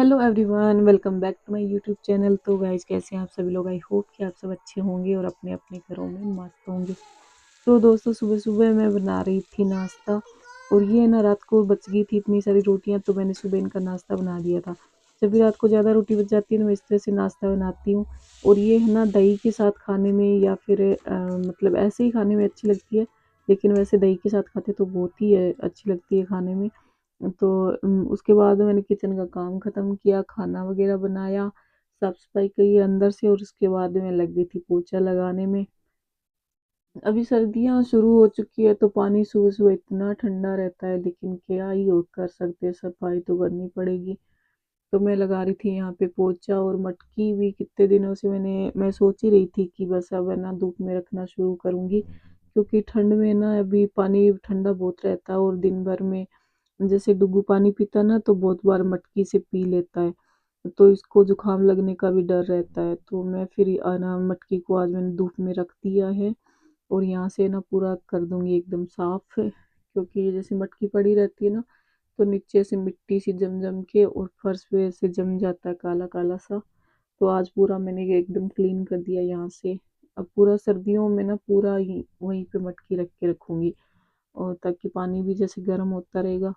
Hello everyone, welcome back to my YouTube channel. तो guys कैसे हैं आप सभी लोग। आई होप कि आप सब अच्छे होंगे और अपने अपने घरों में मस्त होंगे। तो दोस्तों, सुबह सुबह मैं बना रही थी नाश्ता। और ये ना रात को बच गई थी इतनी सारी रोटियां, तो मैंने सुबह इनका नाश्ता बना दिया था। जब भी रात को ज़्यादा रोटी बच जाती है ना, मैं इस तरह से नाश्ता बनाती हूँ। और ये है ना दही के साथ खाने में या फिर मतलब ऐसे ही खाने में अच्छी लगती है। लेकिन वैसे दही के साथ खाते तो बहुत ही अच्छी लगती है खाने में। तो उसके बाद मैंने किचन का काम ख़त्म किया, खाना वगैरह बनाया, साफ सफाई की अंदर से, और उसके बाद मैं लग गई थी पोछा लगाने में। अभी सर्दियाँ शुरू हो चुकी है तो पानी सुबह सुबह इतना ठंडा रहता है, लेकिन क्या ही हो कर सकते हैं, सफाई तो करनी पड़ेगी। तो मैं लगा रही थी यहाँ पे पोछा। और मटकी भी कितने दिनों से मैं सोच ही रही थी कि बस अब है ना धूप में रखना शुरू करूँगी, क्योंकि ठंड में ना अभी पानी ठंडा बहुत रहता है। और दिन भर में जैसे डुगू पानी पीता ना, तो बहुत बार मटकी से पी लेता है, तो इसको जुकाम लगने का भी डर रहता है। तो मैं फिर ना मटकी को आज मैंने धूप में रख दिया है। और यहाँ से ना पूरा कर दूंगी एकदम साफ, क्योंकि जैसे मटकी पड़ी रहती है ना, तो नीचे से मिट्टी सी जम जम के और फर्श पे ऐसे जम जाता है काला काला सा। तो आज पूरा मैंने ये एकदम क्लीन कर दिया यहाँ से। अब पूरा सर्दियों में ना पूरा ही वहीं पे मटकी रख के रखूंगी, और ताकि पानी भी जैसे गर्म होता रहेगा।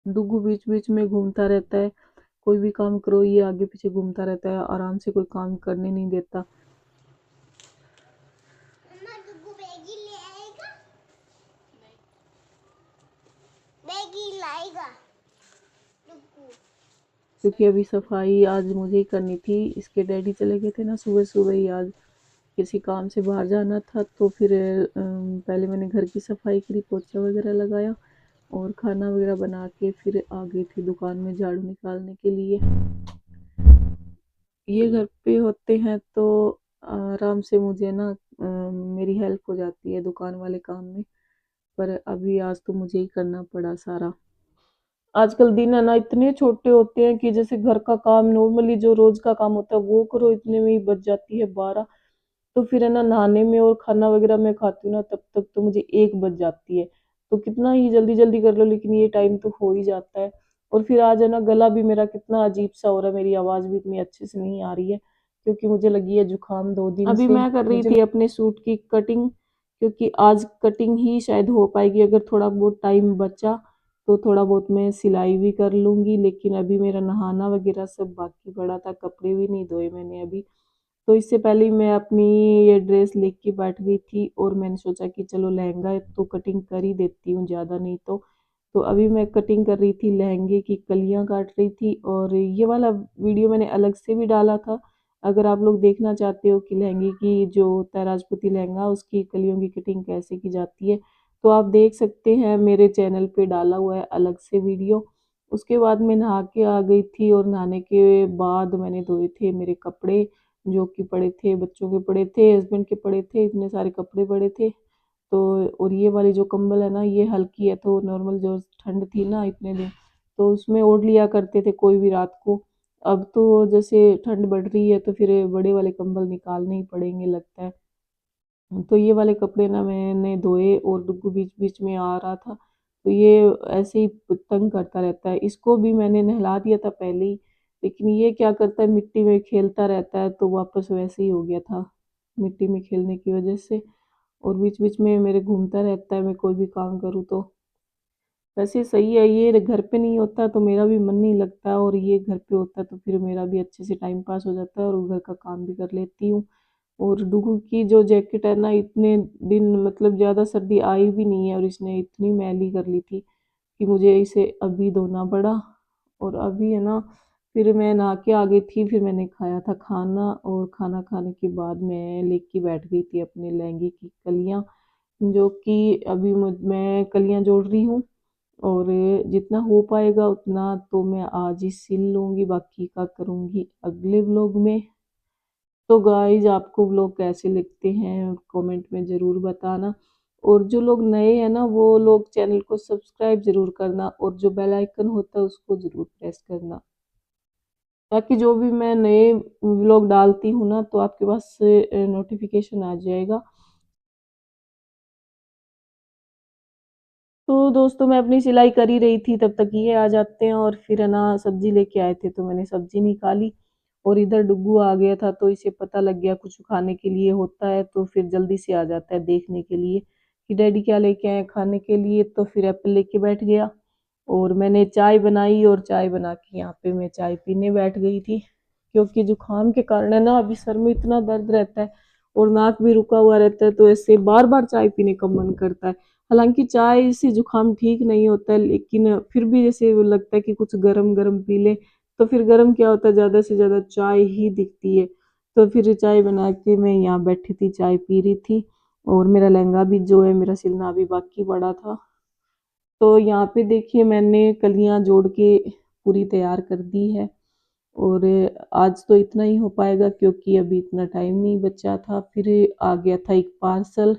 डुगू बीच बीच में घूमता रहता है, कोई भी काम करो ये आगे पीछे घूमता रहता है, आराम से कोई काम करने नहीं देता। मम्मा डुगू बैगी ले आएगा। बैगी लाएगा डुगू। क्योंकि अभी सफाई आज मुझे ही करनी थी। इसके डैडी चले गए थे ना सुबह सुबह ही, आज किसी काम से बाहर जाना था। तो फिर पहले मैंने घर की सफाई करी, पोछा वगैरह लगाया, और खाना वगैरह बना के फिर आ गई थी दुकान में झाड़ू निकालने के लिए। ये घर पे होते हैं तो आराम से मुझे ना मेरी हेल्प हो जाती है दुकान वाले काम में। पर अभी आज तो मुझे ही करना पड़ा सारा। आजकल दिन है ना इतने छोटे होते हैं कि जैसे घर का काम नॉर्मली जो रोज का काम होता है वो करो, इतने में ही बच जाती है 12। तो फिर है ना नहाने में और खाना वगैरह मैं खाती हूँ ना, तब तक तो मुझे 1 बज जाती है। तो कितना ही जल्दी जल्दी कर लो, लेकिन ये टाइम तो हो ही जाता है। और फिर आज है ना गला भी मेरा कितना अजीब सा हो रहा है, मेरी आवाज भी इतनी अच्छे से नहीं आ रही है, क्योंकि मुझे लगी है जुकाम 2 दिन अभी से। मैं कर रही थी अपने सूट की कटिंग, क्योंकि आज कटिंग ही शायद हो पाएगी। अगर थोड़ा बहुत टाइम बचा तो थोड़ा बहुत मैं सिलाई भी कर लूंगी, लेकिन अभी मेरा नहाना वगैरह सब बाकी पड़ा था, कपड़े भी नहीं धोए मैंने अभी। तो इससे पहले ही मैं अपनी ये ड्रेस लेके बैठ गई थी, और मैंने सोचा कि चलो लहंगा है तो कटिंग कर ही देती हूँ, ज़्यादा नहीं तो अभी मैं कटिंग कर रही थी, लहंगे की कलियां काट रही थी। और ये वाला वीडियो मैंने अलग से भी डाला था। अगर आप लोग देखना चाहते हो कि लहंगे की जो होता है राजपूती लहंगा, उसकी कलियों की कटिंग कैसे की जाती है, तो आप देख सकते हैं, मेरे चैनल पे डाला हुआ है अलग से वीडियो। उसके बाद मैं नहा के आ गई थी, और नहाने के बाद मैंने धोए थे मेरे कपड़े, जो कि पड़े थे, बच्चों के पड़े थे, हस्बैंड के पड़े थे, इतने सारे कपड़े पड़े थे। तो और ये वाली जो कंबल है ना, ये हल्की है, तो नॉर्मल जो ठंड थी ना इतने दिन, तो उसमें ओढ़ लिया करते थे कोई भी रात को। अब तो जैसे ठंड बढ़ रही है तो फिर बड़े वाले कंबल निकालने ही पड़ेंगे लगता है। तो ये वाले कपड़े ना मैंने धोए, और डुग्गू बीच बीच में आ रहा था, तो ये ऐसे ही तंग करता रहता है। इसको भी मैंने नहला दिया था पहले ही, लेकिन ये क्या करता है, मिट्टी में खेलता रहता है, तो वापस वैसे ही हो गया था मिट्टी में खेलने की वजह से। और बीच बीच में मेरे घूमता रहता है, मैं कोई भी काम करूँ तो। वैसे सही है, ये घर पे नहीं होता तो मेरा भी मन नहीं लगता, और ये घर पे होता तो फिर मेरा भी अच्छे से टाइम पास हो जाता है, और घर का काम भी कर लेती हूँ। और डुगू की जो जैकेट है ना, इतने दिन मतलब ज़्यादा सर्दी आई भी नहीं है, और इसने इतनी मैली कर ली थी कि मुझे इसे अभी धोना पड़ा। और अभी है ना फिर मैं नहा के आ गई थी, फिर मैंने खाया था खाना, और खाना खाने के बाद मैं लेके बैठ गई थी अपने लहंगे की कलियां, जो कि अभी मैं कलियां जोड़ रही हूँ। और जितना हो पाएगा उतना तो मैं आज ही सिल लूँगी, बाकी का करूँगी अगले व्लॉग में। तो गाइज आपको व्लॉग कैसे लगते हैं कमेंट में ज़रूर बताना। और जो लोग नए हैं ना, वो लोग चैनल को सब्सक्राइब ज़रूर करना, और जो बेल आइकन होता है उसको ज़रूर प्रेस करना, ताकि जो भी मैं नए व्लॉग डालती हूँ ना, तो आपके पास नोटिफिकेशन आ जाएगा। तो दोस्तों मैं अपनी सिलाई कर ही रही थी, तब तक ये आ जाते हैं और फिर है ना सब्जी लेके आए थे, तो मैंने सब्जी निकाली और इधर डुग्गू आ गया था, तो इसे पता लग गया कुछ खाने के लिए होता है, तो फिर जल्दी से आ जाता है देखने के लिए कि डैडी क्या लेके आए खाने के लिए। तो फिर एप्पल लेके बैठ गया और मैंने चाय बनाई और चाय बना के यहाँ पे मैं चाय पीने बैठ गई थी, क्योंकि जुकाम के कारण है ना अभी सर में इतना दर्द रहता है और नाक भी रुका हुआ रहता है, तो ऐसे बार बार चाय पीने का मन करता है। हालांकि चाय से जुकाम ठीक नहीं होता है, लेकिन फिर भी जैसे वो लगता है कि कुछ गरम गरम पी ले, तो फिर गरम क्या होता है, ज्यादा से ज्यादा चाय ही दिखती है। तो फिर चाय बना के मैं यहाँ बैठी थी, चाय पी रही थी और मेरा लहंगा भी जो है मेरा सिलना अभी बाकी पड़ा था। तो यहाँ पे देखिए मैंने कलियां जोड़ के पूरी तैयार कर दी है और आज तो इतना ही हो पाएगा क्योंकि अभी इतना टाइम नहीं बचा था। फिर आ गया था एक पार्सल,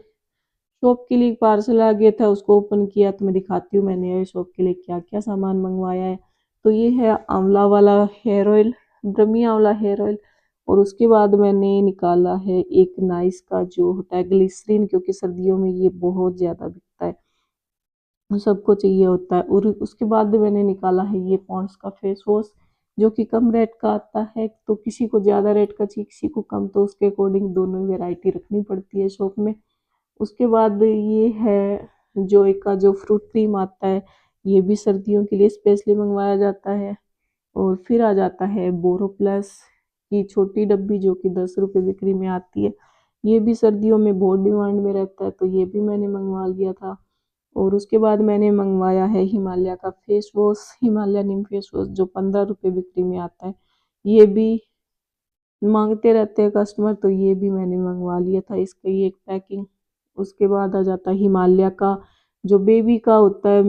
शॉप के लिए एक पार्सल आ गया था, उसको ओपन किया तो मैं दिखाती हूँ मैंने शॉप के लिए क्या क्या सामान मंगवाया है। तो ये है आंवला वाला हेयर ऑयल, ब्रह्मी आंवला हेयर ऑयल। और उसके बाद मैंने निकाला है एक नाइस का जो होता है ग्लिसरीन, क्योंकि सर्दियों में ये बहुत ज़्यादा बिकता है, सबको चाहिए होता है। और उसके बाद मैंने निकाला है ये पॉन्ड्स का फेस वॉश, जो कि कम रेट का आता है, तो किसी को ज़्यादा रेट का चाहिए किसी को कम, तो उसके अकॉर्डिंग दोनों वैरायटी रखनी पड़ती है शॉप में। उसके बाद ये है जोय का जो फ्रूट क्रीम आता है, ये भी सर्दियों के लिए स्पेशली मंगवाया जाता है। और फिर आ जाता है बोरो प्लस की छोटी डब्बी, जो कि 10 रुपये बिक्री में आती है, ये भी सर्दियों में बहुत डिमांड में रहता है, तो ये भी मैंने मंगवा लिया था। और उसके बाद मैंने मंगवाया है हिमालय का फेस वॉश, हिमालय नीम फेस वॉश, जो 15 रुपये बिक्री में आता है, ये भी मांगते रहते हैं कस्टमर, तो ये भी मैंने मंगवा लिया था इसका ये एक पैकिंग। उसके बाद आ जाता है हिमालय का जो बेबी का होता है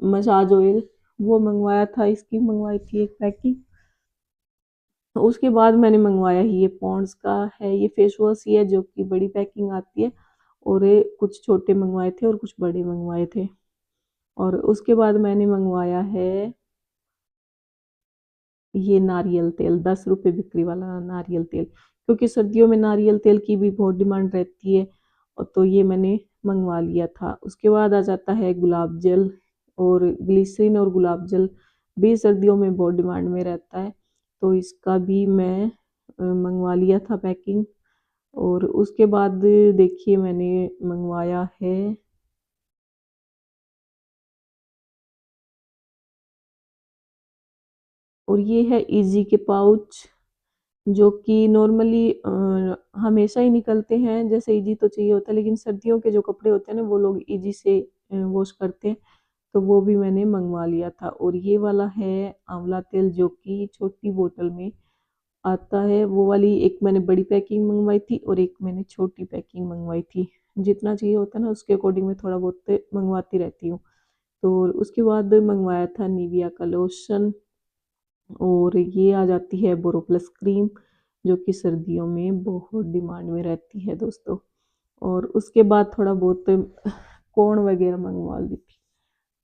मसाज ऑयल, वो मंगवाया था, इसकी मंगवाई थी एक पैकिंग। तो उसके बाद मैंने मंगवाया ही ये पॉन्ड्स का है ये फेस वॉश ही है, जो कि बड़ी पैकिंग आती है, और ये कुछ छोटे मंगवाए थे और कुछ बड़े मंगवाए थे। और उसके बाद मैंने मंगवाया है ये नारियल तेल, 10 रुपये बिक्री वाला नारियल तेल, क्योंकि सर्दियों में नारियल तेल की भी बहुत डिमांड रहती है, और तो ये मैंने मंगवा लिया था। उसके बाद आ जाता है गुलाब जल, और ग्लिसरीन और गुलाब जल भी सर्दियों में बहुत डिमांड में रहता है, तो इसका भी मैं मंगवा लिया था पैकिंग। और उसके बाद देखिए मैंने मंगवाया है और ये है इजी के पाउच, जो कि नॉर्मली हमेशा ही निकलते हैं, जैसे इजी तो चाहिए होता है, लेकिन सर्दियों के जो कपड़े होते हैं ना वो लोग इजी से वॉश करते हैं, तो वो भी मैंने मंगवा लिया था। और ये वाला है आंवला तेल, जो कि छोटी बोतल में आता है, वो वाली एक मैंने बड़ी पैकिंग मंगवाई थी और एक मैंने छोटी पैकिंग मंगवाई थी। जितना चाहिए होता है ना उसके अकॉर्डिंग मैं थोड़ा बहुत मंगवाती रहती हूँ। तो उसके बाद मंगवाया था निविया का लोशन, और ये आ जाती है बोरोप्लस क्रीम, जो कि सर्दियों में बहुत डिमांड में रहती है दोस्तों। और उसके बाद थोड़ा बहुत कोण वगैरह मंगवा ली थी।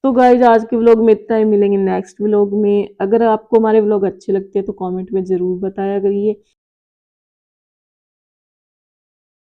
तो गाइज आज के व्लॉग में इतना ही, मिलेंगे नेक्स्ट व्लॉग में। अगर आपको हमारे व्लॉग अच्छे लगते हैं तो कमेंट में ज़रूर बताया करिए।